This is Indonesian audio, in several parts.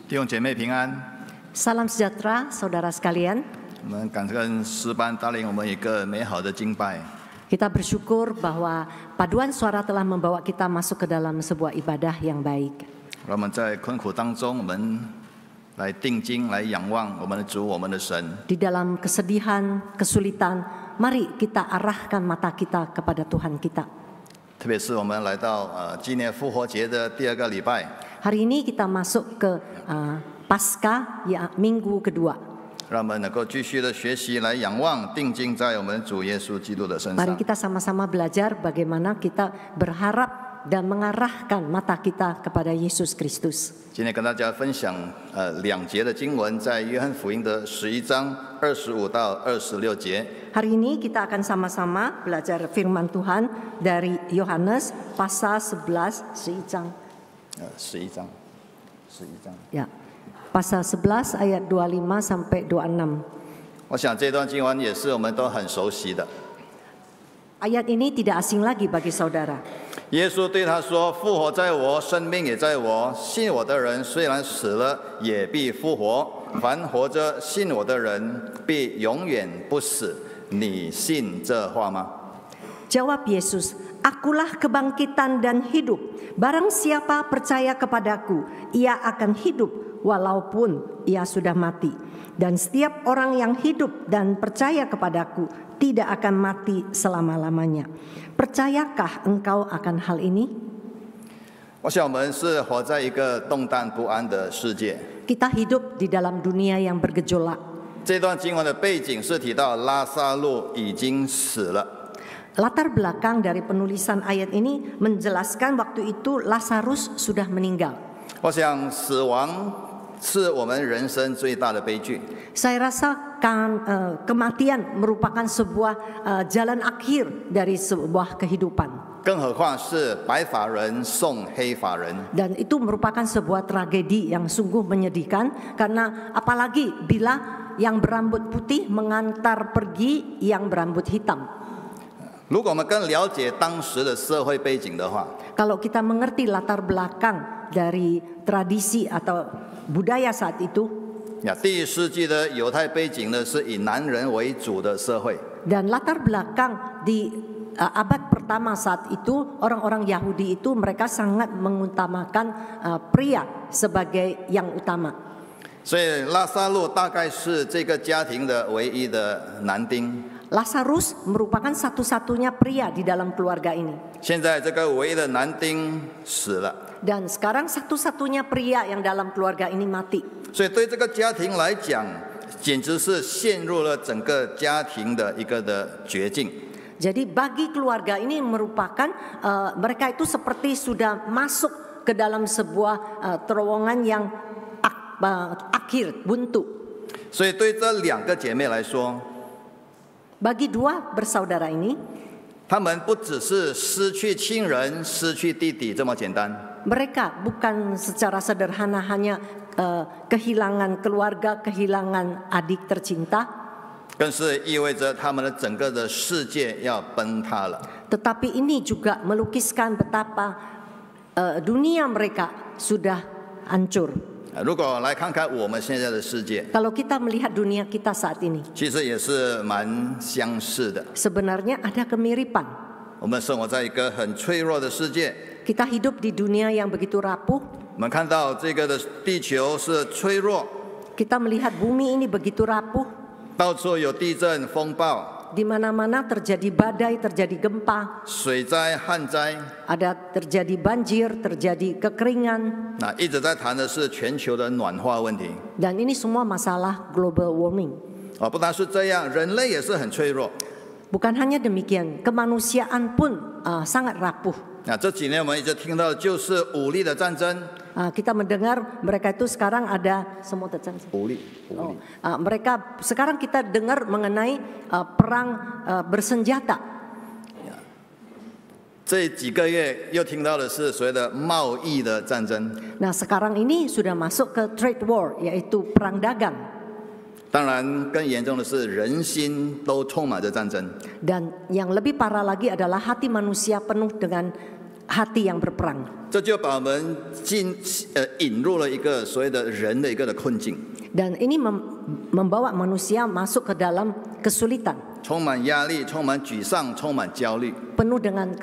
弟兄姐妹平安。 Salam sejahtera, saudara sekalian. 我们感恩诗班带领我们一个美好的敬拜。 Kita bersyukur bahwa paduan suara telah membawa kita masuk ke dalam sebuah ibadah yang baik. 让我们在困苦当中，我们来定睛，来仰望我们的主，我们的神。 Di dalam kesedihan, kesulitan, mari kita arahkan mata kita kepada Tuhan kita. 特别是我们来到纪念复活节的第2个礼拜， Hari ini kita masuk ke Paskah ya, minggu kedua. 让我们能够继续的学习，来仰望、定睛在我们主耶稣基督的身 Mari 上。 kita sama-sama belajar bagaimana kita berharap dan mengarahkan mata kita kepada Yesus Kristus. 今天跟大家分享2节的经文，在约翰福音的11章25到26节。 Hari ini kita akan sama-sama belajar firman Tuhan dari Yohanes pasal 11 11. 11章。 Ya. Pasal 11 ayat 25 sampai 26. 我想这段经文也是我们都很熟悉的。 Ayat ini tidak asing lagi bagi saudara. 耶稣对他说：“复活在我，生命也在我。信我的人，虽然死了，也必复活。凡活着信我的人，必永远不死。你信这话吗？” Jawab Yesus, "Akulah kebangkitan dan hidup. Barang siapa percaya kepadaku, ia akan hidup walaupun ia sudah mati. Dan setiap orang yang hidup dan percaya kepadaku tidak akan mati selama-lamanya. Percayakah engkau akan hal ini?" 我想我们是活在一个动荡不安的世界。 Kita hidup di dalam dunia yang bergejolak. 这段经文的背景是提到拉撒路已经死了。 Latar belakang dari penulisan ayat ini menjelaskan waktu itu Lazarus sudah meninggal. 我想死亡是我们人生最大的悲剧。 Saya rasa kematian merupakan sebuah jalan akhir dari sebuah kehidupan. 更何况是白发人送黑发人。 Dan itu merupakan sebuah tragedi yang sungguh menyedihkan, karena apalagi bila yang berambut putih mengantar pergi yang berambut hitam. 如果我们更了解当时的社会背景的话， Kalau kita mengerti latar belakang dari tradisi atau budaya saat itu, 第1世纪的犹太背景呢，是以男人为主的社会。 dan latar belakang di abad pertama saat itu, orang-orang Yahudi itu mereka sangat mengutamakan pria sebagai yang utama. 所以拉撒路大概是这个家庭的唯一的男丁。 Lazarus merupakan satu-satunya pria di dalam keluarga ini. 现在这个唯一的男丁死了， Dan sekarang satu-satunya pria yang dalam keluarga ini mati. 所以对这个家庭来讲，简直是陷入了整个家庭的一个的绝境。 Jadi bagi keluarga ini merupakan mereka itu seperti sudah masuk ke dalam sebuah terowongan yang akhir buntu. 所以对这2个姐妹来说， Bagi dua bersaudara ini, 她们不只是失去亲人、失去弟弟这么简单。 mereka bukan secara sederhana hanya kehilangan keluarga, kehilangan adik tercinta, 更是意味着他们的整个的世界要崩塌了。 tetapi ini juga melukiskan betapa dunia mereka sudah hancur. 如果来看看我们现在的世界， Kalau kita melihat dunia kita saat ini, 其实也是蛮相似的。 sebenarnya ada kemiripan. 我们生活在一个很脆弱的世界， Kita hidup di dunia yang begitu rapuh. 我们看到这个的地球是脆弱， Kita melihat bumi ini begitu rapuh. 到处有地震、风暴、 Di mana-mana terjadi badai, terjadi gempa, 水灾、旱灾。 ada terjadi banjir, terjadi kekeringan. 那一直在谈的是全球的暖化问题。 Dan ini semua masalah global warming. 不单是这样，人类也是很脆弱。 Bukan hanya demikian, kemanusiaan pun sangat rapuh. 那这几年我们一直听到的就是武力的战争， Kita mendengar mereka itu sekarang ada semua terjadi. 武力。 Mereka sekarang kita dengar mengenai perang bersenjata. 这几个月又听到的是所谓的贸易的战争。 Nah, sekarang ini sudah masuk ke trade war, yaitu perang dagang. 当然，更严重的是人心都充满着战争。 Dan yang lebih parah lagi adalah hati manusia penuh dengan hati yang berperang. 这就把我们引入了一个所谓的人的一个的困境， Dan ini membawa manusia masuk ke dalam kesulitan, 充满压力，充满沮丧，充满焦虑。 penuh dengan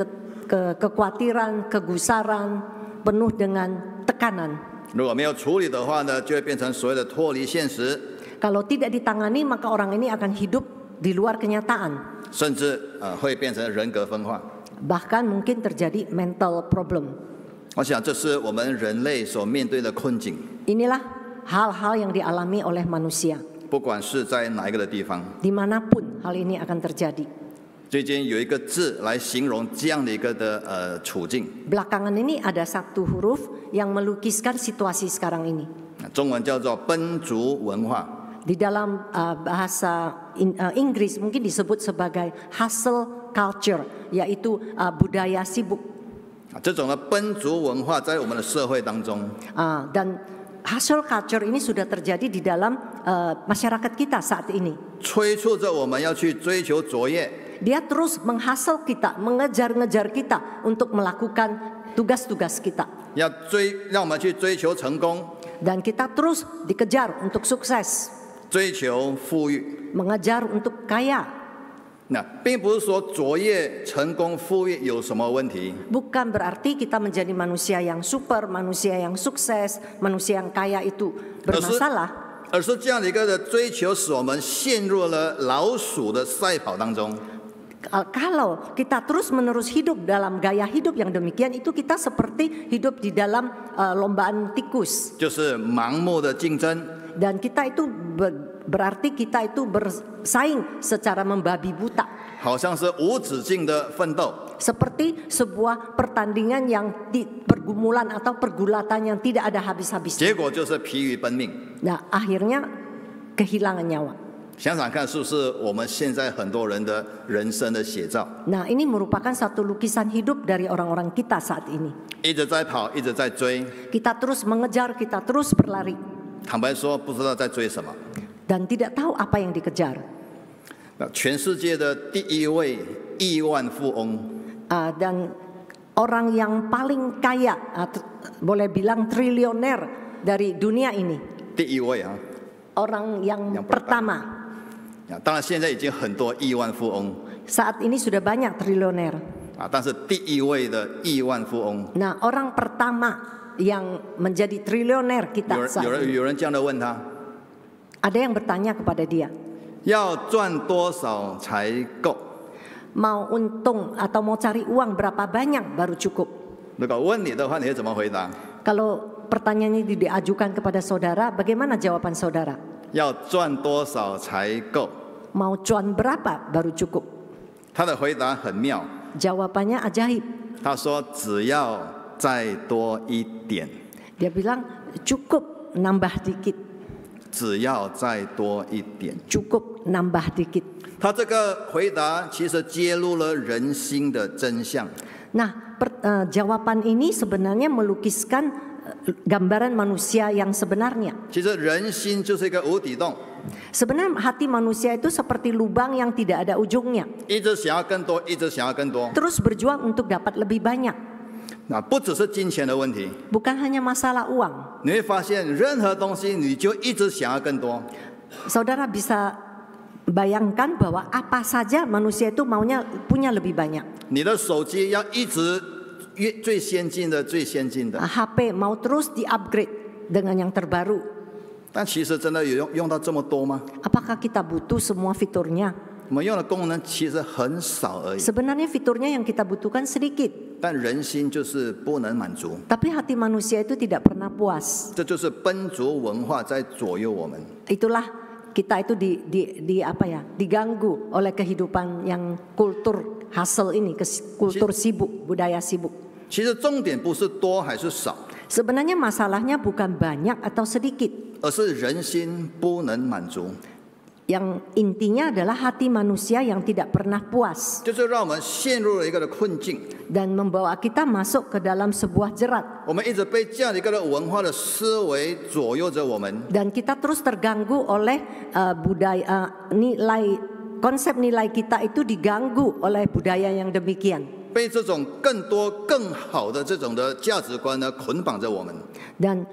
kekhawatiran, kegusaran, penuh dengan tekanan. 如果没有处理的话呢，就会变成所谓的脱离现实， Kalau tidak ditangani, maka orang ini akan hidup di luar kenyataan. 甚至会变成人格分化。 Bahkan mungkin terjadi mental problem. 我想这是我们人类所面对的困境， Inilah hal-hal yang dialami oleh manusia. 不管是在哪一个的地方。 Dimanapun hal ini akan terjadi. 最近有一个字来形容这样的一个的处境， Belakangan ini ada satu huruf yang melukiskan situasi sekarang ini. 中文叫做奔逐文化。 Di dalam bahasa Inggris mungkin disebut sebagai hustle culture, yaitu budaya sibuk. 这种的奔逐文化在我们的社会当中， Dan hustle culture ini sudah terjadi di dalam masyarakat kita saat ini. 催促着我们要去追求卓越， Dia terus menghasal kita, mengejar-ngejar kita untuk melakukan tugas-tugas kita. 让我们去追求成功， Dan kita terus dikejar untuk sukses, 追求富裕。 mengejar untuk kaya. 那并不是说卓越、成功、富裕有什么问题， Bukan berarti kita menjadi manusia yang super, manusia yang sukses, manusia yang kaya itu bermasalah. 而是这样的一个的追求，使我们陷入了老鼠的赛跑当中。 Kalau kita terus-menerus hidup dalam gaya hidup yang demikian, itu kita seperti hidup di dalam lombaan tikus. 就是盲目的竞争， Dan kita itu berarti kita itu bersaing secara membabi buta. 好像是无止境的奋斗， Seperti sebuah pertandingan yang pergumulan atau pergulatan yang tidak ada habis-habisnya. 结果就是疲于奔命。 Nah, akhirnya kehilangan nyawa. 想想看，是不是我们现在很多人的人生的写照？ Nah, ini merupakan satu lukisan hidup dari orang-orang kita saat ini. 一直在跑，一直在追， Kita terus mengejar, kita terus berlari, 坦白说，不知道在追什么。 dan tidak tahu apa yang dikejar. 全世界的第一位亿万富翁， Dan orang yang paling kaya, boleh bilang triliuner dari dunia ini, 第一位啊！ orang yang pertama. 当然，现在已经很多亿万富翁 Saat ini sudah banyak triliuner. 但是第一位的亿万富翁， Nah, orang pertama yang menjadi triliuner kita saat ini. 有人这样的问他， Ada yang bertanya kepada dia, 要赚多少才够？ mau untung atau mau cari uang berapa banyak baru cukup? 如果问你的话，你会怎么回答？ Kalau pertanyaan ini diajukan kepada saudara, bagaimana jawaban saudara? 要赚多少才够？ Mau cuan berapa baru cukup? 他的回答很妙， Jawabannya ajaib. 他说只要再多一点， Dia bilang cukup nambah dikit, 只要再多一点。 cukup nambah dikit. 他这个回答其实揭露了人心的真相。 Nah, jawaban ini sebenarnya melukiskan gambaran manusia yang sebenarnya. 其实人心就是一个无底洞， Sebenarnya hati manusia itu seperti lubang yang tidak ada ujungnya. 一直想要更多，一直想要更多。 Terus berjuang untuk dapat lebih banyak. 那不只是金钱的问题， Bukan hanya masalah uang. 你会发现任何东西你就一直想要更多。 Saudara bisa bayangkan bahwa apa saja manusia itu maunya punya lebih banyak. 你的手机要一直最先进的、最先进的， HP mau terus di-upgrade dengan yang terbaru. 但其实真的有用到这么多吗？ Apakah kita butuh semua fiturnya? 我们用的功能其实很少而已， Sebenarnya fiturnya yang kita butuhkan sedikit. 但人心就是不能满足， Tapi hati manusia itu tidak pernah puas. 这就是奔逐文化在左右我们。 Itulah kita itu diganggu oleh kehidupan yang kultur hustle ini, kultur sibuk, budaya sibuk. 其实重点不是多还是少， Sebenarnya masalahnya bukan banyak atau sedikit. 而是人心不能满足， Yang intinya adalah hati manusia yang tidak pernah puas 就是让我们陷入了一个的困境。 dan membawa kita masuk ke dalam sebuah jerat. 我们一直被这样的一个的文化的思维左右着我们， Dan kita terus terganggu oleh konsep nilai kita itu diganggu oleh budaya yang demikian. 被这种更多更好的这种的价值观呢捆绑着我们。 Dan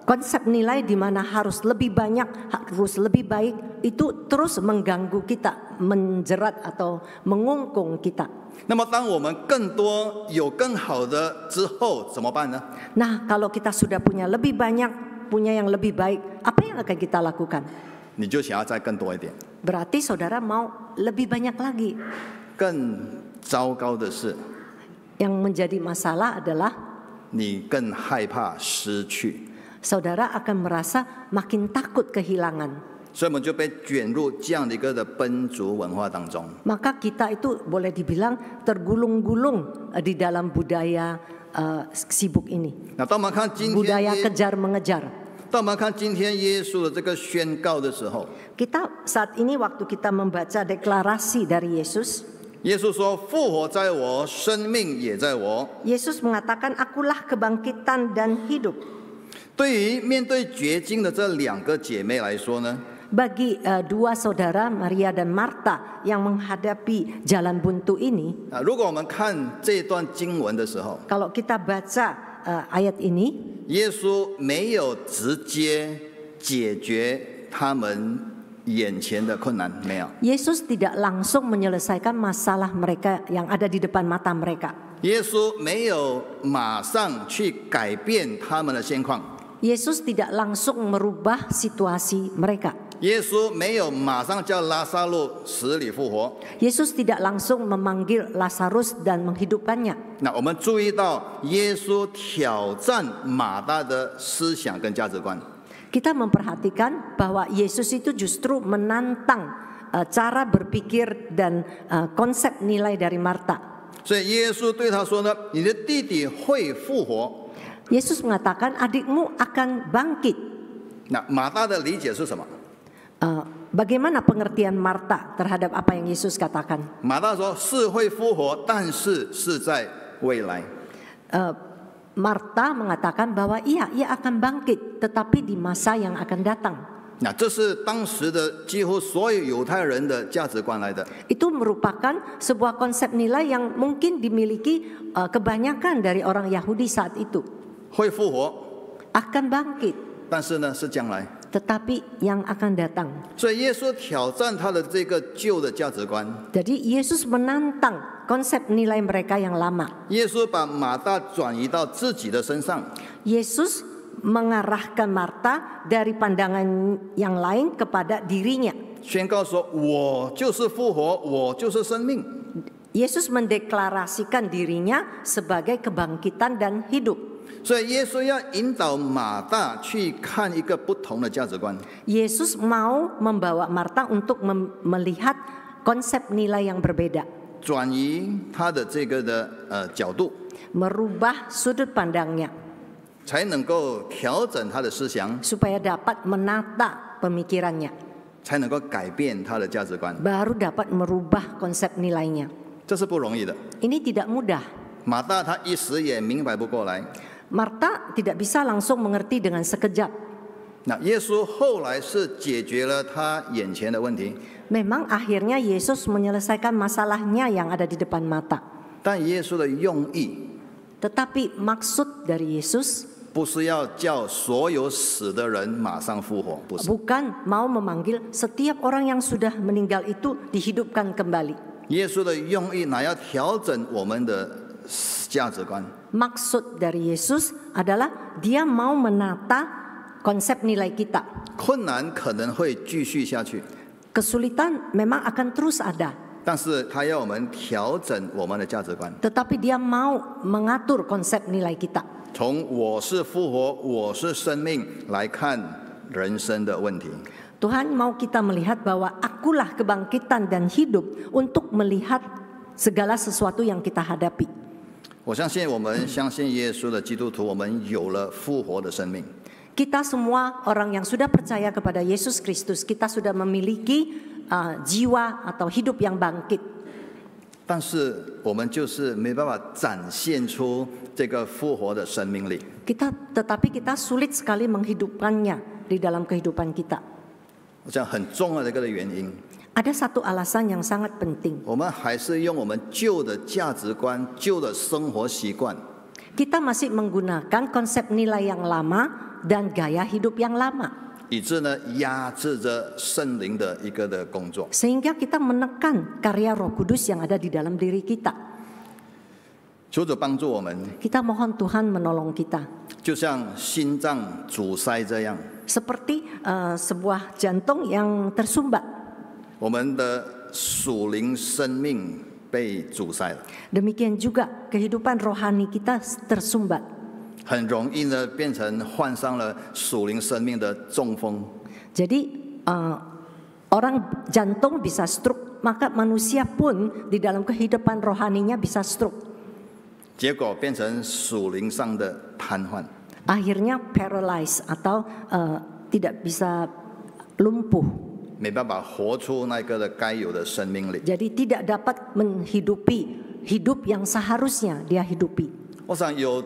konsep nilai di mana harus lebih banyak, harus lebih baik itu terus mengganggu kita, menjerat atau mengungkung kita. 那么当我们更多有更好的之后怎么办呢？ Nah, kalau kita sudah punya lebih banyak, punya yang lebih baik, apa yang akan kita lakukan? 你就想要再更多一点。 Berarti saudara mau lebih banyak lagi. 更糟糕的是， Yang menjadi masalah adalah 你更害怕失去， saudara akan merasa makin takut kehilangan. 所以我们就被卷入这样的一个的奔逐文化当中。 Maka kita itu boleh dibilang tergulung-gulung di dalam budaya sibuk ini. 那当我们看今天 Budaya kejar mengejar. 当我们看今天耶稣的这个宣告的时候， Kita saat ini waktu kita membaca deklarasi dari Yesus, 耶稣说：“复活在我，生命也在我。” Yesus mengatakan, "Akulah kebangkitan dan hidup." 对于面对绝经的这两个姐妹来说呢， Bagi dua saudara Maria dan Marta yang menghadapi jalan buntu ini, 如果我们看这段经文的时候， kalau kita baca ayat ini, 耶稣没有直接解决他们眼前的困难，没有。 Yesus tidak langsung menyelesaikan masalah mereka yang ada di depan mata mereka. 耶稣没有马上去改变他们的现况， Yesus tidak langsung merubah situasi mereka. 耶稣没有马上叫拉撒路死里复活。 Yesus tidak langsung memanggil Lazarus dan menghidupkannya. 那我们注意到，耶稣挑战马大的思想跟价值观。 Kita memperhatikan bahwa Yesus itu justru menantang cara berpikir dan konsep nilai dari Marta. 所以耶稣对他说呢：“你的弟弟会复活。” Yesus mengatakan adikmu akan bangkit. 那马大的理解是什么？ Bagaimana pengertian Marta terhadap apa yang Yesus katakan? 马大说：“是会复活，但是是在未来。” Marta mengatakan bahwa ia akan bangkit, tetapi di masa yang akan datang. 那这是当时的几乎所有犹太人的价值观来的。 Itu merupakan sebuah konsep nilai yang mungkin dimiliki kebanyakan dari orang Yahudi saat itu. 会复活， Akan bangkit, 但是呢是将来。 tetapi yang akan datang. 所以耶稣挑战他的这个旧的价值观。 Jadi Yesus menantang konsep nilai mereka yang lama. 耶稣把马大转移到自己的身上， Yesus mengarahkan Marta dari pandangan yang lain kepada dirinya. 宣告说：“我就是复活，我就是生命。” Yesus mendeklarasikan dirinya sebagai kebangkitan dan hidup. 所以耶稣要引导马大去看一个不同的价值观。 Yesus mau membawa Marta untuk melihat konsep nilai yang berbeda, 转移他的这个的角度， merubah sudut pandangnya 才能够调整他的思想， supaya dapat menata pemikirannya, 才能够改变他的价值观。 baru dapat merubah konsep nilainya. 这是不容易的。 Ini tidak mudah. 马大他一时也明白不过来。 Marta tidak bisa langsung mengerti dengan sekejap. 那耶稣后来是解决了他眼前的问题， Memang akhirnya Yesus menyelesaikan masalahnya yang ada di depan mata. 但耶稣的用意 Tetapi maksud dari Yesus 不是要叫所有死的人马上复活，不是。 bukan mau memanggil setiap orang yang sudah meninggal itu dihidupkan kembali. 耶稣的用意乃要调整我们的价值观。 Maksud dari Yesus adalah dia mau menata konsep nilai kita. 困难可能会继续下去， Kesulitan memang akan terus ada, 但是他要我们调整我们的价值观， tetapi dia mau mengatur konsep nilai kita. 从我是复活，我是生命来看人生的问题。 Tuhan mau kita melihat bahwa akulah kebangkitan dan hidup untuk melihat segala sesuatu yang kita hadapi. 我相信我们相信耶稣的基督徒，我们有了复活的生命。 Kita semua orang yang sudah percaya kepada Yesus Kristus, kita sudah memiliki jiwa atau hidup yang bangkit. 但是我们就是没办法展现出这个复活的生命力。 Tetapi kita sulit sekali menghidupkannya di dalam kehidupan kita. 我想很重要的一个原因， Ada satu alasan yang sangat penting. 我们还是用我们旧的价值观、旧的生活习惯， Kita masih menggunakan konsep nilai yang lama dan gaya hidup yang lama, 以致呢压制着圣灵的一个的工作。 sehingga kita menekan karya Roh Kudus yang ada di dalam diri kita. 求主帮助我们， Kita mohon Tuhan menolong kita. 就像心脏阻塞这样， Seperti sebuah jantung yang tersumbat. 我们的属灵生命被阻塞了， Demikian juga kehidupan rohani kita tersumbat. 很容易呢变成患上了属灵生命的中风。 Jadi orang jantung bisa stroke, maka manusia pun di dalam kehidupan rohaninya bisa stroke. 结果变成属灵上的瘫痪。 Akhirnya paralyzed atau tidak bisa lumpuh. 没办法活出那个的该有的生命力。 Jadi tidak dapat menghidupi hidup yang seharusnya dia hidupi. 我想有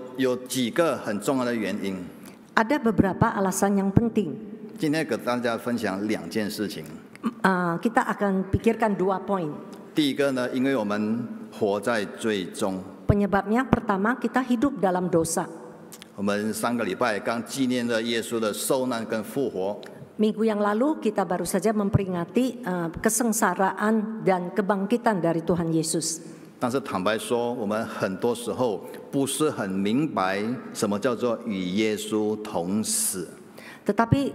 几个很重要的原因， Ada beberapa alasan yang penting. 今天给大家分享2件事情。 Kita akan pikirkan 2 poin. 第一个呢，因为我们活在罪中， Penyebabnya pertama, kita hidup dalam dosa. 我们上个礼拜刚纪念了耶稣的受难跟复活。 Minggu yang lalu kita baru saja memperingati kesengsaraan dan kebangkitan dari Tuhan Yesus. 但是坦白说，我们很多时候不是很明白什么叫做与耶稣同死。 Tetapi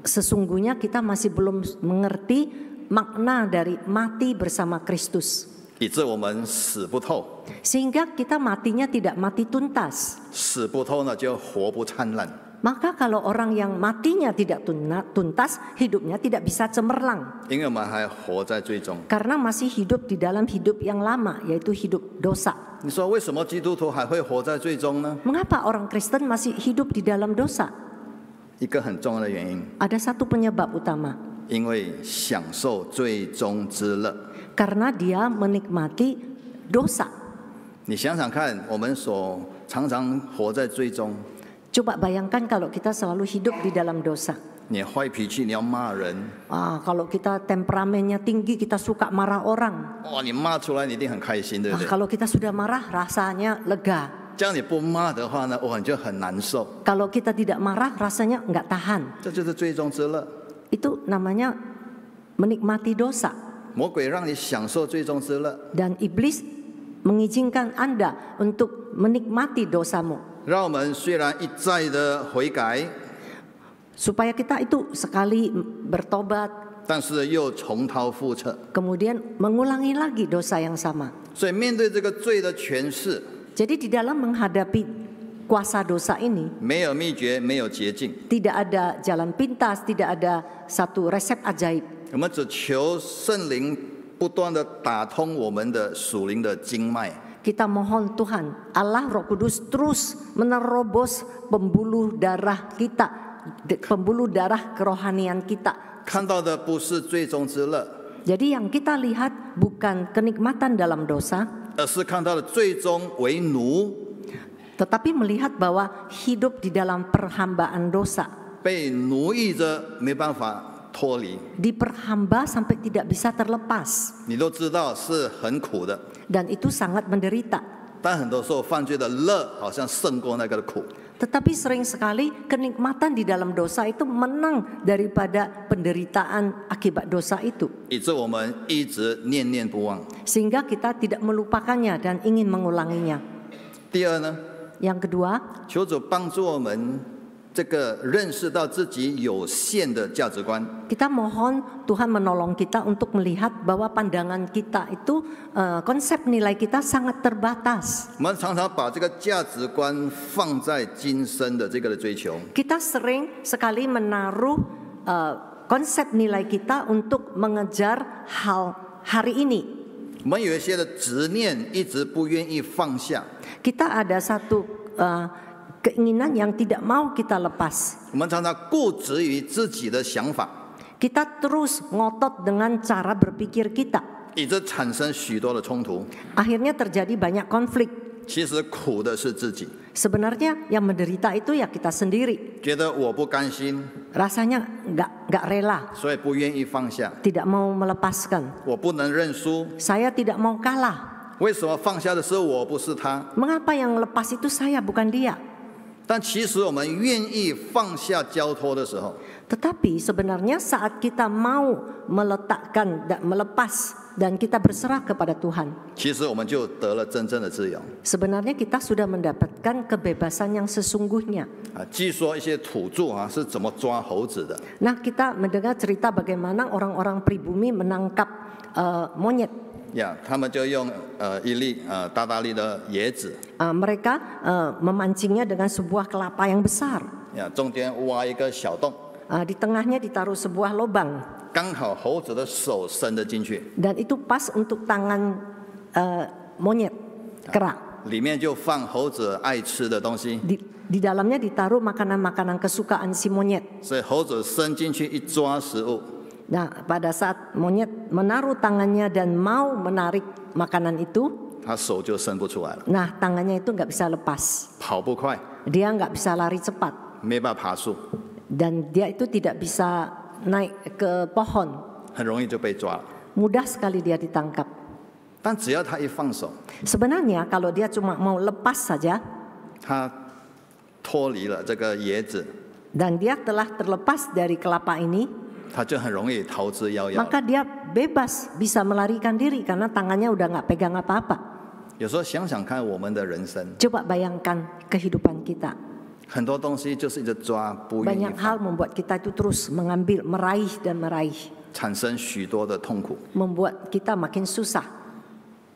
sesungguhnya kita masih belum mengerti makna dari mati bersama Kristus. 以致我们死不透， Sehingga kita matinya tidak mati tuntas. 死不透呢就活不灿烂。 Maka kalau orang yang matinya tidak tuntas, hidupnya tidak bisa cemerlang. 因为我们还活在罪中。 Karena masih hidup di dalam hidup yang lama, yaitu hidup dosa. 你说为什么基督徒还会活在罪中呢？ Mengapa orang Kristen masih hidup di dalam dosa? 一个很重要的原因， Ada satu penyebab utama. 因为享受罪中之乐。 Karena dia menikmati dosa. 你想想看，我们常常活在罪中， Coba bayangkan kalau kita selalu hidup di dalam dosa. 你坏脾气，你要骂人， Kalau kita temperamennya tinggi, kita suka marah orang. 哇，你骂出来你一定很开心，对不对？ Kalau kita sudah marah, rasanya lega. 这样你不骂的话呢，哇，你就很难受。 Kalau kita tidak marah, rasanya nggak tahan. 这就是罪中之乐。 Itu namanya menikmati dosa. 魔鬼让你享受罪中之乐， Dan iblis mengizinkan Anda untuk menikmati dosamu. 让我们虽然一再的悔改， Supaya kita itu sekali bertobat, 但是又重蹈覆辙。 kemudian mengulangi lagi dosa yang sama. 所以面对这个罪的权势， Jadi di dalam menghadapi kuasa dosa ini, 没有秘诀，没有捷径， tidak ada jalan pintas, tidak ada satu resep ajaib. 我们只求圣灵不断的打通我们的属灵的经脉。 Kita mohon Tuhan, Allah Roh Kudus terus menerobos pembuluh darah kita, pembuluh darah kerohanian kita. 看到的不是罪中之乐， Jadi yang kita lihat bukan kenikmatan dalam dosa, 而是看到了罪中为奴， tetapi melihat bahwa hidup di dalam perhambaan dosa. 被奴役着，没办法脱离。 Diperhamba sampai tidak bisa terlepas. 你都知道是很苦的， Dan itu sangat menderita. 但很多时候犯罪的乐好像胜过那个的苦。 Tetapi sering sekali kenikmatan di dalam dosa itu menang daripada penderitaan akibat dosa itu. 以致我们一直念念不忘。 Sehingga kita tidak melupakannya dan ingin mengulanginya. 第二呢， Yang kedua, 求主帮助我们这个认识到自己有限的价值观， kita mohon Tuhan menolong kita untuk melihat bahwa pandangan kita itu, konsep nilai kita sangat terbatas. 我们常常把这个价值观放在今生的这个的追求， Kita sering sekali menaruh konsep nilai kita untuk mengejar hal hari ini. 我们有一些的执念一直不愿意放下， Kita ada satu keinginan yang tidak mau kita lepas. 我们常常固执于自己的想法， Kita terus ngotot dengan cara berpikir kita. 以致产生许多的冲突。 Akhirnya terjadi banyak konflik. 其实苦的是自己， Sebenarnya yang menderita itu ya kita sendiri. 觉得我不甘心， rasanya nggak rela, 所以不愿意放下。 tidak mau melepaskan. 我不能认输， Saya tidak mau kalah. 为什么放下的是我，不是他？ Mengapa yang lepas itu saya bukan dia? 但其实我们愿意放下交托的时候， Tetapi sebenarnya saat kita mau meletakkan dan melepas dan kita berserah kepada Tuhan, 其实我们就得了真正的自由。 sebenarnya kita sudah mendapatkan kebebasan yang sesungguhnya. 据说一些土著是怎么抓猴子的？ Nah, kita mendengar cerita bagaimana orang-orang pribumi menangkap monyet. 他们就用一粒大大粒的椰子， Mereka memancingnya dengan sebuah kelapa yang besar. 中间挖一个小洞， Di tengahnya ditaruh sebuah lubang 刚好猴子的手伸得进去， dan itu pas untuk tangan monyet kera. 里面就放猴子爱吃的东西， Di dalamnya ditaruh makanan-makanan kesukaan si monyet. 所以猴子伸进去一抓食物， Nah, pada saat monyet menaruh tangannya dan mau menarik makanan itu, 它手就伸不出来了， nah tangannya itu nggak bisa lepas. 跑不快， Dia nggak bisa lari cepat 没办法爬树， dan dia itu tidak bisa naik ke pohon. 很容易就被抓了。 Mudah sekali dia ditangkap. 但只要他一放手， Sebenarnya kalau dia cuma mau lepas saja 他脱离了这个椰子， dan dia telah terlepas dari kelapa ini, 他就很容易逃之夭夭。 maka dia bebas bisa melarikan diri karena tangannya udah nggak pegang apa-apa. 有时候想想看，我们的人生 Coba bayangkan kehidupan kita. 很多东西就是一直抓，不愿意 Banyak hal 放， membuat kita itu terus mengambil, meraih dan meraih, 产生许多的痛苦。 membuat kita makin susah.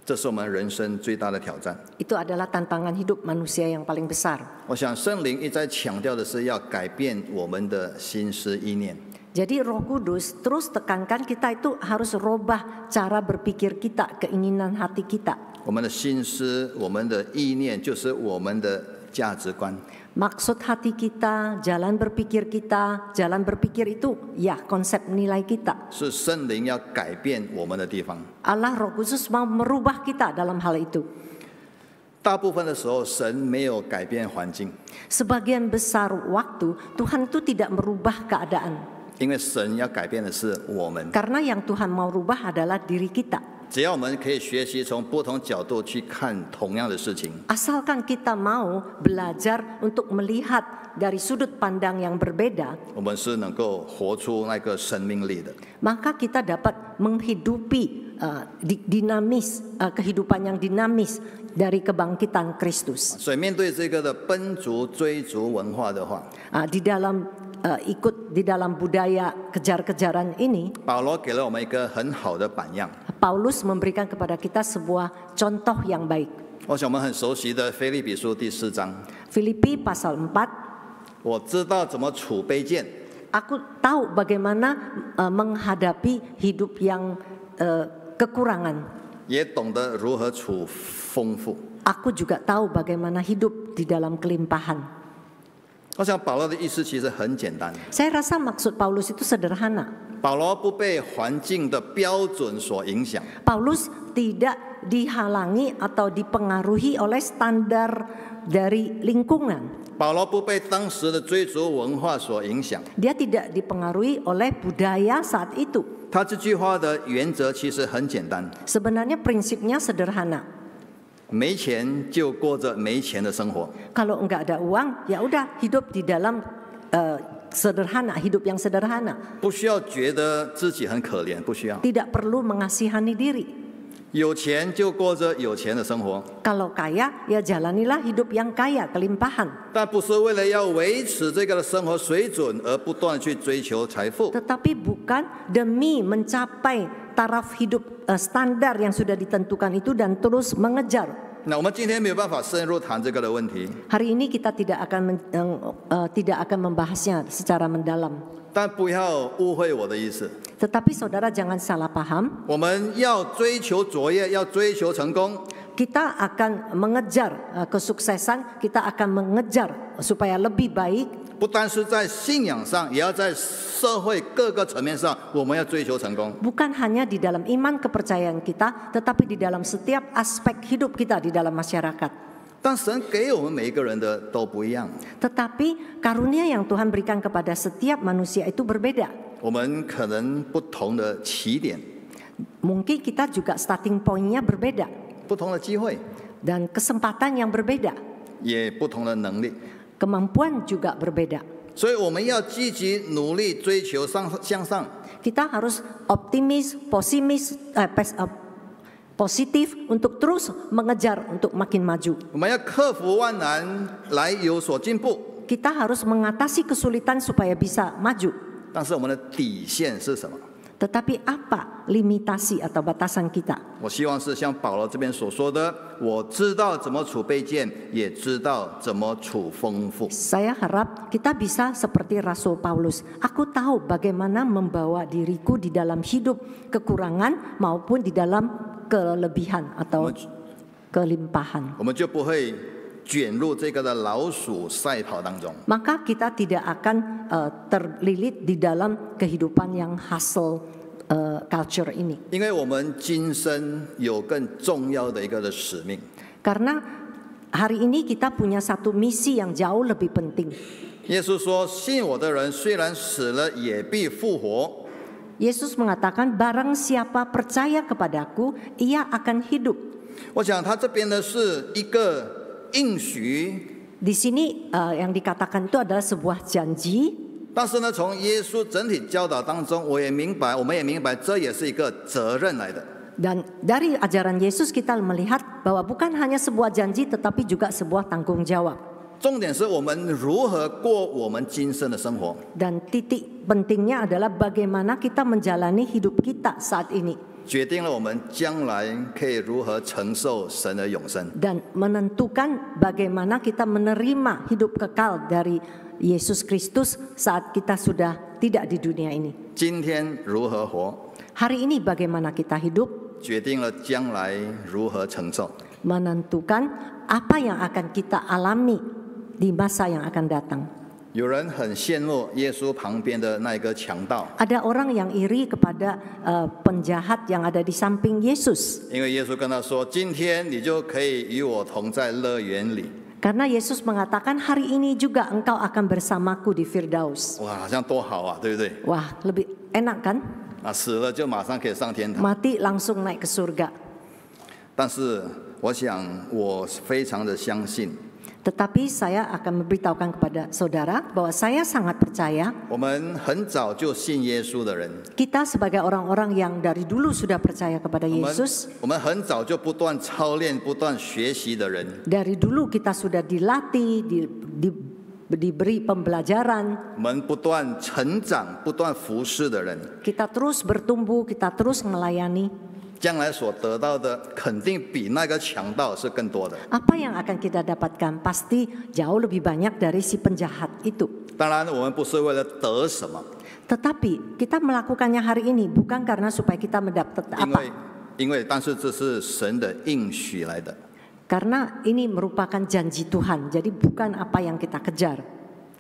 这是我们人生最大的挑战。 Itu adalah tantangan hidup manusia yang paling besar. 我想圣灵一再强调的是要改变我们的心思意念。 Jadi Roh Kudus terus tekankan kita itu harus rubah cara berpikir kita, keinginan hati kita. 我们的心思、我们的意念，就是我们的价值观。 Maksud hati kita, jalan berpikir itu ya konsep nilai kita. 是圣灵要改变我们的地方。 Allah Roh Kudus mau merubah kita dalam hal itu. 大部分的时候，神没有改变环境， Sebagian besar waktu Tuhan itu tidak merubah keadaan. 因为神要改变的是我们。 Karena yang Tuhan mau rubah adalah diri kita. 只要我们可以学习从不同角度去看同样的事情， Asalkan kita mau belajar untuk melihat dari sudut pandang yang berbeda, 我们是能够活出那个生命力的。 maka kita dapat menghidupi kehidupan yang dinamis dari kebangkitan Kristus. 所以面对这个的奔逐追逐文化的话， Ikut di dalam budaya kejar-kejaran ini, 保罗给了我们一个很好的榜样。 Paulus memberikan kepada kita sebuah contoh yang baik. 我想我们很熟悉的腓立比书第4章， Filipi pasal 4, 我知道怎么处卑贱， aku tahu bagaimana menghadapi hidup yang kekurangan. 也懂得如何处丰富。 Aku juga tahu bagaimana hidup di dalam kelimpahan. 我想保罗的意思其实很简单， Saya rasa maksud Paulus itu sederhana. 保罗不被环境的标准所影响， Paulus tidak dihalangi atau dipengaruhi oleh standar dari lingkungan. 保罗不被当时的追逐文化所影响。 Dia tidak dipengaruhi oleh budaya saat itu. 他这句话的原则其实很简单， Sebenarnya prinsipnya sederhana. 没钱就过着没钱的生活， Kalau enggak ada uang, ya udah hidup di dalam sederhana, hidup yang sederhana. 不需要觉得自己很可怜，不需要。 Tidak perlu mengasihani diri. 有钱就过着有钱的生活， Kalau kaya, ya jalanilah hidup yang kaya, kelimpahan. 但不是为了要维持这个的生活水准而不断去追求财富。 Tetapi bukan demi mencapai taraf hidup standar yang sudah ditentukan itu dan terus mengejar. 那我们今天没有办法深入谈这个的问题， Hari ini kita tidak akan membahasnya secara mendalam. 但不要误会我的意思。 Tetapi saudara jangan salah paham. 我们要追求卓越，要追求成功， Kita akan mengejar kesuksesan, kita akan mengejar supaya lebih baik. 不单是在信仰上，也要在社会各个层面上，我们要追求成功。 Bukan hanya di dalam iman kepercayaan kita, tetapi di dalam setiap aspek hidup kita di dalam masyarakat. 但神给我们每一个人的都不一样。 Tetapi karunia yang Tuhan berikan kepada setiap manusia itu berbeda. 我们可能不同的起点， Mungkin kita juga starting point-nya berbeda 不同的机会， dan kesempatan yang berbeda, 也不同的能力。 kemampuan juga berbeda. 所以我们要积极努力追求向上， Kita harus optimis, positif untuk terus mengejar untuk makin maju. 我们要克服万难来有所进步。 Kita harus mengatasi kesulitan supaya bisa maju. 但是我们的底线是什么？ Tetapi apa limitasi atau batasan kita? 我希望是像保罗这边所说的，我知道怎么储备剑，也知道怎么储丰富。 Saya harap kita bisa seperti Rasul Paulus. Aku tahu bagaimana membawa diriku di dalam hidup kekurangan maupun di dalam kelebihan atau kelimpahan. 我们就不会卷入这个的老鼠赛跑当中。 Maka kita tidak akan terlilit di dalam kehidupan yang hustle culture ini. 因为我们今生有更重要的一个的使命。 Karena hari ini kita punya satu misi yang jauh lebih penting. 耶稣说：“信我的人虽然死了，也必复活。” Yesus mengatakan, barang siapa percaya kepadaku, ia akan hidup. 我想他这边呢是一个应许， Di sini yang dikatakan itu adalah sebuah janji. 但是呢，从耶稣整体教导当中，我们也明白，这也是一个责任来的。 Dan dari ajaran Yesus kita melihat bahwa bukan hanya sebuah janji tetapi juga sebuah tanggung jawab. 重点是我们如何过我们今生的生活。 Dan titik pentingnya adalah bagaimana kita menjalani hidup kita saat ini. 决定了我们将来可以如何承受神的永生。 Dan menentukan bagaimana kita menerima hidup kekal dari Yesus Kristus saat kita sudah tidak di dunia ini. 今天如何活， Hari ini bagaimana kita hidup 决定了将来如何承受。 menentukan apa yang akan kita alami di masa yang akan datang. 有人很羡慕耶稣旁边的那一个强盗， Ada orang yang iri kepada penjahat yang ada di samping Yesus. 因为耶稣跟他说：“今天你就可以与我同在乐园里。” Karena Yesus mengatakan hari ini juga engkau akan bersamaku di Firdaus. 哇，好像多好啊，对不对？ Wah, lebih enak kan? 啊，死了就马上可以上天堂。 Mati langsung naik ke surga. 但是我想，我非常的相信， Tetapi saya akan memberitahukan kepada saudara bahwa saya sangat percaya 我们很早就信耶稣的人， kita sebagai orang-orang yang dari dulu sudah percaya kepada 我们 Yesus, 我们很早就不断操练、不断学习的人， dari dulu kita sudah dilatih, diberi pembelajaran, 我们不断成长、不断服侍的人， kita terus bertumbuh, kita terus melayani. 将来所得到的肯定比那个强盗是更多的。 Apa yang akan kita dapatkan pasti jauh lebih banyak dari si penjahat itu. 当然，我们不是为了得什么， Tetapi kita melakukannya hari ini bukan karena supaya kita mendapat 但是这是神的应许来的。 Karena ini merupakan janji Tuhan. Jadi bukan apa yang kita kejar.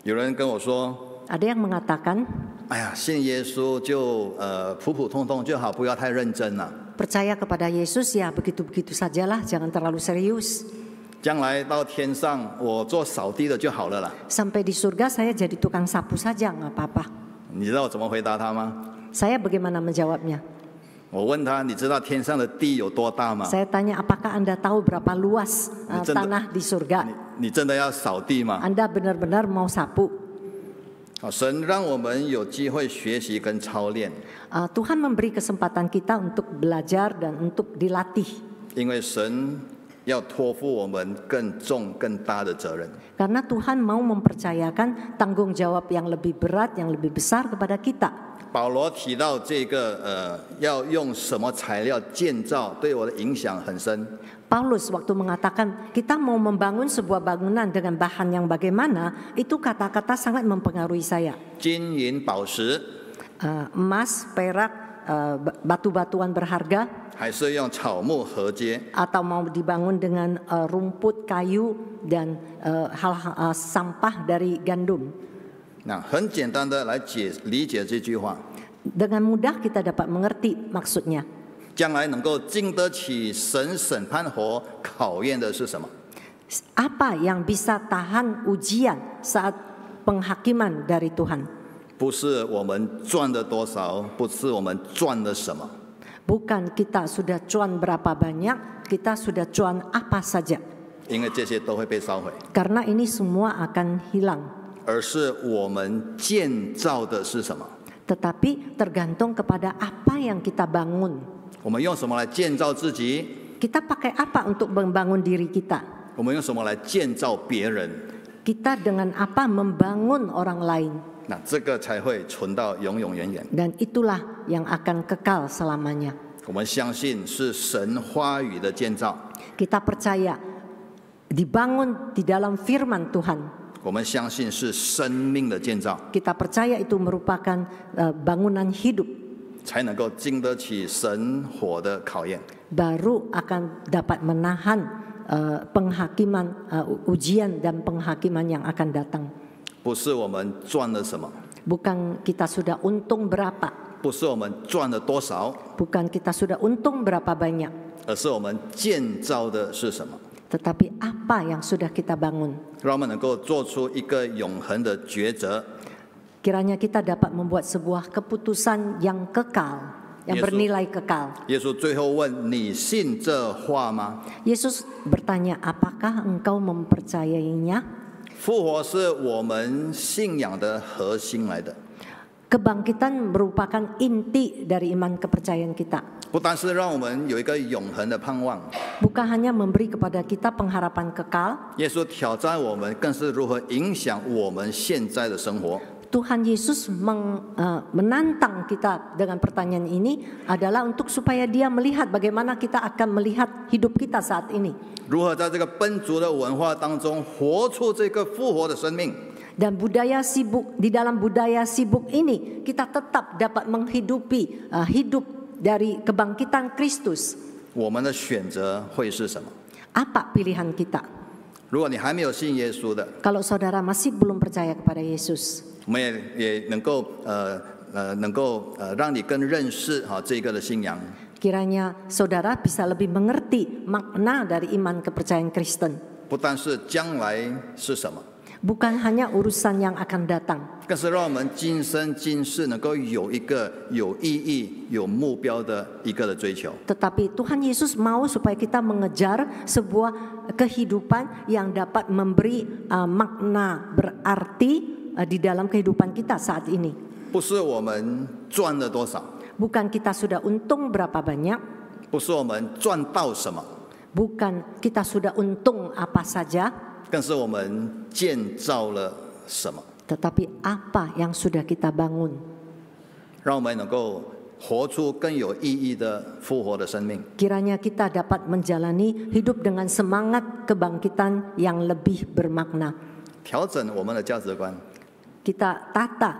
有人跟我说， Ada yang mengatakan, 哎呀，信耶稣就普普通通就好，不要太认真了。 percaya kepada Yesus ya begitu-begitu sajalah, jangan terlalu serius. 将来到天上，我做扫地的就好了啦。 Sampai di surga saya jadi tukang sapu saja, nggak apa-apa. 你知道我怎么回答他吗？ Saya bagaimana menjawabnya? 我问他，你知道天上的地有多大吗？ Saya tanya, apakah Anda tahu berapa luas tanah di surga? 你真的要扫地吗？ Anda benar-benar mau sapu? 好，神让我们有机会学习跟操练， Tuhan memberi kesempatan kita untuk belajar dan untuk dilatih. 因为神要托付我们更重更大的责任。 Karena Tuhan mau mempercayakan tanggung jawab yang lebih berat, yang lebih besar kepada kita. 保罗提到这个要用什么材料建造，对我的影响很深。 Paulus waktu mengatakan kita mau membangun sebuah bangunan dengan bahan yang bagaimana, itu kata-kata sangat mempengaruhi saya. 金银宝石， Emas, perak, batu-batuan berharga, 还是用草木合接？ atau mau dibangun dengan rumput, kayu, dan sampah dari gandum. 那很简单的来理解这句话， Dengan mudah kita dapat mengerti maksudnya. 将来能够经得起神审判和考验的是什么？ Apa yang bisa tahan ujian saat penghakiman dari Tuhan? 不是我们赚了多少，不是我们赚了什么， Bukan kita sudah cuan berapa banyak, kita sudah cuan apa saja. 因为这些都会被烧毁， Karena ini semua akan hilang. 而是我们建造的是什么？ Tetapi tergantung kepada apa yang kita bangun. 我们用什么来建造自己？ Kita pakai apa untuk membangun diri kita? 我们用什么来建造别人？ Kita dengan apa membangun orang lain? 那这个才会存到永永远远。 Dan itulah yang akan kekal selamanya. 我们相信是神话语的建造， Kita percaya dibangun di dalam firman Tuhan. 我们相信是生命的建造， Kita percaya itu merupakan bangunan hidup, 才能够经得起神火的考验。 baru akan dapat menahan penghakiman, ujian dan penghakiman yang akan datang. 不是我们赚了什么， Bukan kita sudah untung berapa, 不是我们赚了多少， bukan kita sudah untung berapa banyak, 而是我们建造的是什么， tetapi apa yang sudah kita bangun. 让我们能够做出一个永恒的抉择。 Kiranya kita dapat membuat sebuah keputusan yang kekal, yang bernilai kekal. 耶稣最后问：“你信这话吗 Yesus bertanya, apakah engkau mempercayainya? ？”复活是我们信仰的核心来的， Kebangkitan merupakan inti dari iman kepercayaan kita. 不单是让我们有一个永恒的盼望， Bukan hanya memberi kepada kita pengharapan kekal. 耶稣挑战我们，更是如何影响我们现在的生活。 Tuhan Yesus menantang kita dengan pertanyaan ini adalah untuk supaya dia melihat bagaimana kita akan melihat hidup kita saat ini. 如何在这个奔逐的文化当中活出这个复活的生命？ Dan budaya sibuk, di dalam budaya sibuk ini kita tetap dapat menghidupi hidup dari kebangkitan Kristus. 我们的选择会是什么？ Apa pilihan kita? 如果你还没有信耶稣的， Kalau saudara masih belum percaya kepada Yesus, 我们也能够让你更认识这个的信仰。 kiranya saudara bisa lebih mengerti makna dari iman kepercayaan Kristen. 不但是将来是什么， Bukan hanya urusan yang akan datang, 更是让我们今生今世能够有一个有意义、有目标的一个的追求。 tetapi Tuhan Yesus mau supaya kita mengejar sebuah kehidupan yang dapat memberi makna berarti di dalam kehidupan kita saat ini. 不是我们赚了多少， Bukan kita sudah untung berapa banyak, 不是我们赚到什么， bukan kita sudah untung apa saja, 更是我们建造了什么， tetapi apa yang sudah kita bangun. 让我们能够活出更有意义的复活的生命。 Kiranya kita dapat menjalani hidup dengan semangat kebangkitan yang lebih bermakna. 调整我们的价值观， Kita tata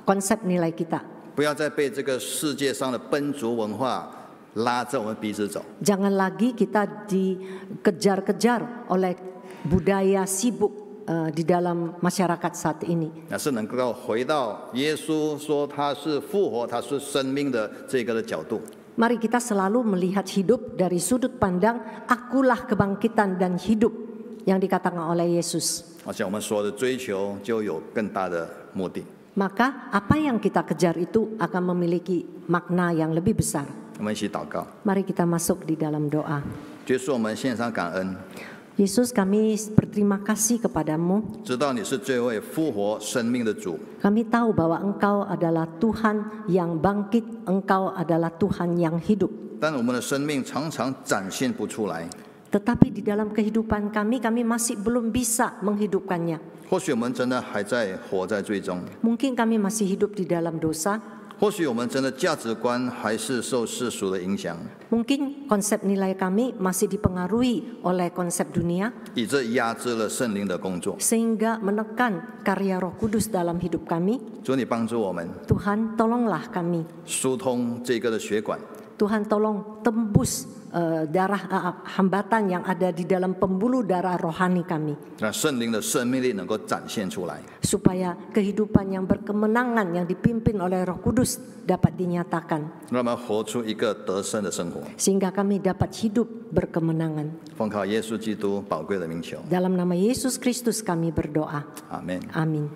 konsep nilai kita. 不要再被这个世界上的奔逐文化拉着我们彼此走。 Jangan lagi kita dikejar-kejar oleh budaya sibuk di dalam masyarakat saat ini. 那是能够回到耶稣说他是复活，他是生命的这个的角度。 Mari kita selalu melihat hidup dari sudut pandang akulah kebangkitan dan hidup yang dikatakan oleh Yesus. 而且我们所有的追求就有更大的目的。 Maka apa yang kita kejar itu akan memiliki makna yang lebih besar. 我们一起祷告， Mari kita masuk di dalam doa. 耶稣，我们献上感恩， Yesus, kami berterima kasih kepadamu. 知道你是最会复活生命的主。 Kami tahu bahwa Engkau adalah Tuhan yang bangkit, Engkau adalah Tuhan yang hidup. 但我们的生命常常展现不出来。 Tetapi di dalam kehidupan kami masih belum bisa menghidupkannya. 或许我们真的还在活在最终， Mungkin kami masih hidup di dalam dosa. 或许我们真的价值观还是受世俗的影响， Mungkin konsep nilai kami masih dipengaruhi oleh konsep dunia, 以致压制了圣灵的工作。 sehingga menekan karya Roh Kudus dalam hidup kami. 主，你帮助我们 Tuhan, tolonglah kami 疏通这个的血管， Tuhan tolong tembus darah hambatan yang ada di dalam pembuluh darah rohani kami, 让圣灵的生命力能够展现出来。 supaya kehidupan yang berkemenangan yang dipimpin oleh Roh Kudus dapat dinyatakan, 让我们活出一个得胜的生活。 sehingga kami dapat hidup berkemenangan. 奉靠耶稣基督宝贵的名求， Dalam nama Yesus Kristus kami berdoa. 阿门。 Amin.